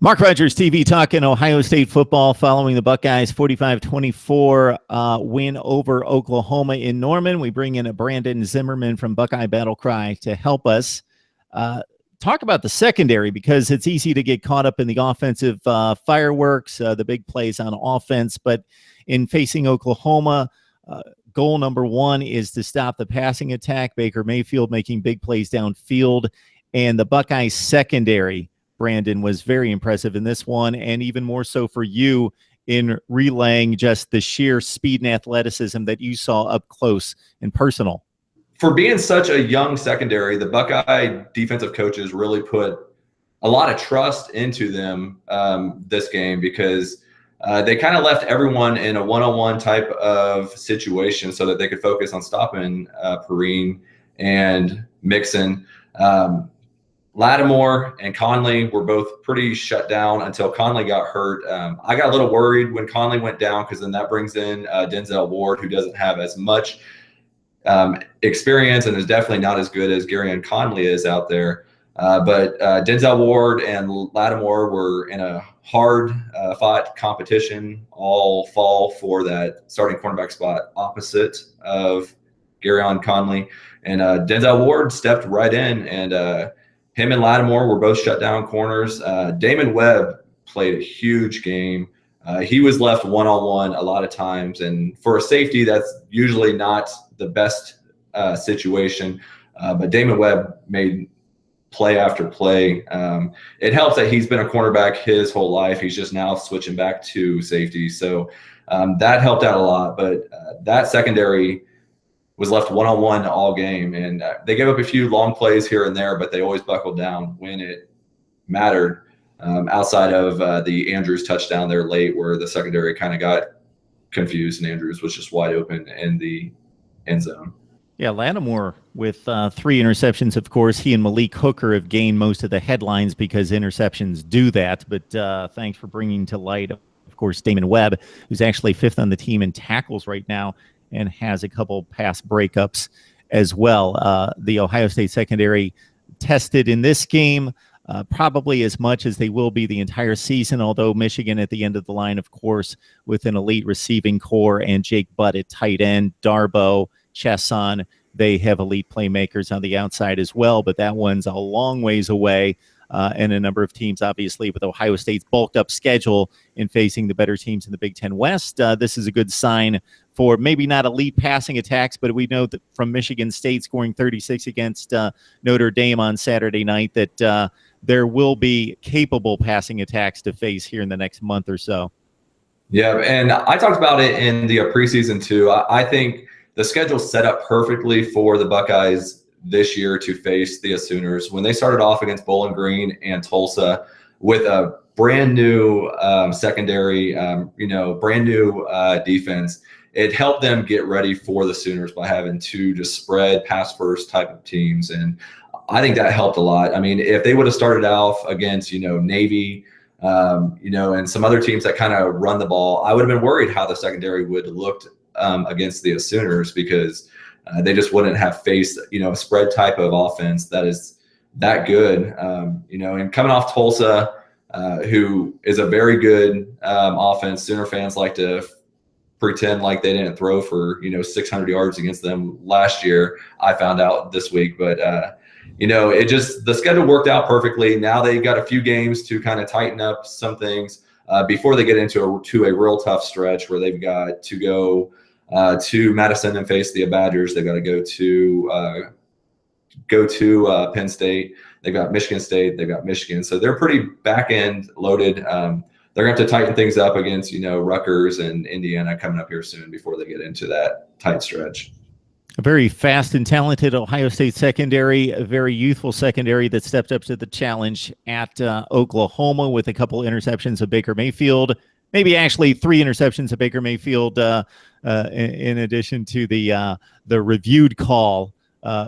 Mark Rogers TV talking Ohio State football following the Buckeyes 45-24 win over Oklahoma in Norman. We bring in a Brandon Zimmerman from Buckeye Battle Cry to help us talk about the secondary, because it's easy to get caught up in the offensive fireworks, the big plays on offense. But in facing Oklahoma, goal number one is to stop the passing attack. Baker Mayfield making big plays downfield, and the Buckeyes secondary, Brandon, was very impressive in this one, and even more so for you in relaying just the sheer speed and athleticism that you saw up close and personal. For being such a young secondary, the Buckeye defensive coaches really put a lot of trust into them this game, because they kind of left everyone in a one-on-one type of situation so that they could focus on stopping Perrine and Mixon. Lattimore and Conley were both pretty shut down until Conley got hurt. I got a little worried when Conley went down, because then that brings in Denzel Ward, who doesn't have as much experience and is definitely not as good as Gareon Conley is out there. But Denzel Ward and Lattimore were in a hard fought competition all fall for that starting cornerback spot opposite of Gareon Conley. And Denzel Ward stepped right in, and him and Lattimore were both shut down corners. Damon Webb played a huge game. He was left one-on-one a lot of times, and for a safety, that's usually not the best situation. But Damon Webb made play after play. It helps that he's been a cornerback his whole life. He's just now switching back to safety. So that helped out a lot. But that secondary was left one-on-one all game, and they gave up a few long plays here and there, but they always buckled down when it mattered, outside of the Andrews touchdown there late, where the secondary kind of got confused and Andrews was just wide open in the end zone. Yeah, Lattimore with 3 interceptions. Of course, he and Malik Hooker have gained most of the headlines because interceptions do that. But thanks for bringing to light, of course, Damon Webb, who's actually 5th on the team in tackles right now and has a couple pass breakups as well. The Ohio State secondary tested in this game probably as much as they will be the entire season, although Michigan at the end of the line, of course, with an elite receiving core and Jake Butt at tight end, Darboh, Chesson, they have elite playmakers on the outside as well, but that one's a long ways away. And a number of teams, obviously, with Ohio State's bulked up schedule in facing the better teams in the Big Ten West. This is a good sign for maybe not elite passing attacks, but we know that from Michigan State scoring 36 against Notre Dame on Saturday night that there will be capable passing attacks to face here in the next month or so. Yeah, and I talked about it in the preseason too. I think the schedule's set up perfectly for the Buckeyes this year to face the Sooners. When they started off against Bowling Green and Tulsa with a brand new secondary, brand new defense, it helped them get ready for the Sooners by having 2 just spread pass first type of teams. And I think that helped a lot. I mean, if they would have started off against, Navy, and some other teams that kind of run the ball, I would have been worried how the secondary would have looked against the Sooners, because they just wouldn't have faced, a spread type of offense that is that good. And coming off Tulsa, who is a very good offense, Sooner fans like to pretend like they didn't throw for, 600 yards against them last year, I found out this week. But, the schedule worked out perfectly. Now they've got a few games to kind of tighten up some things before they get into a real tough stretch where they've got to go to Madison and face the Badgers. They've got to go to Penn State. They've got Michigan State. They've got Michigan. So they're pretty back end loaded. They're going to have to tighten things up against, Rutgers and Indiana coming up here soon before they get into that tight stretch. A very fast and talented Ohio State secondary, a very youthful secondary that stepped up to the challenge at Oklahoma with a couple interceptions of Baker Mayfield. Maybe actually 3 interceptions of Baker Mayfield in addition to the reviewed call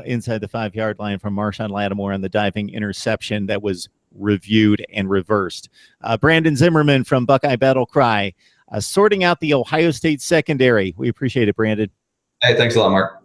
inside the 5-yard line from Marshon Lattimore on the diving interception that was reviewed and reversed. Brandon Zimmerman from Buckeye Battle Cry, sorting out the Ohio State secondary. We appreciate it, Brandon. Hey, thanks a lot, Mark.